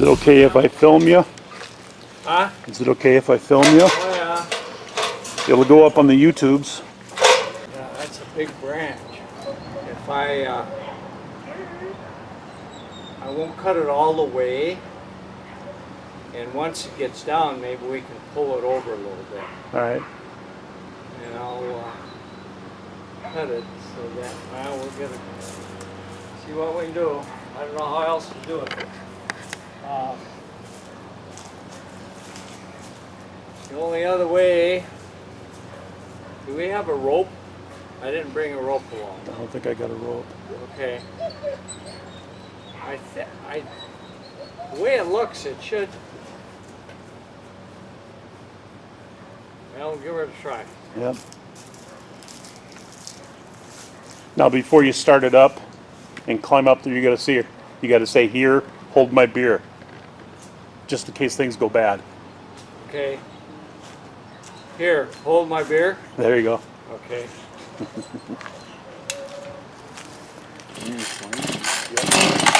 it okay if I film you? Huh? Is it okay if I film you? Oh yeah. It'll go up on the YouTubes. Yeah, that's a big branch. If I won't cut it all the way, and once it gets down, maybe we can pull it over a little bit. All right. And I'll cut it so that, well, we're gonna see what we can do. I don't know how else to do it. The only other way, do we have a rope? I didn't bring a rope along. I don't think I got a rope. Okay. The way it looks, it should. Well, give it a try. Yep. Now, before you start it up and climb up there, you got to see it. You got to say, "Here, hold my beer," just in case things go bad. Okay. Here, hold my beer. There you go. Okay. Yep.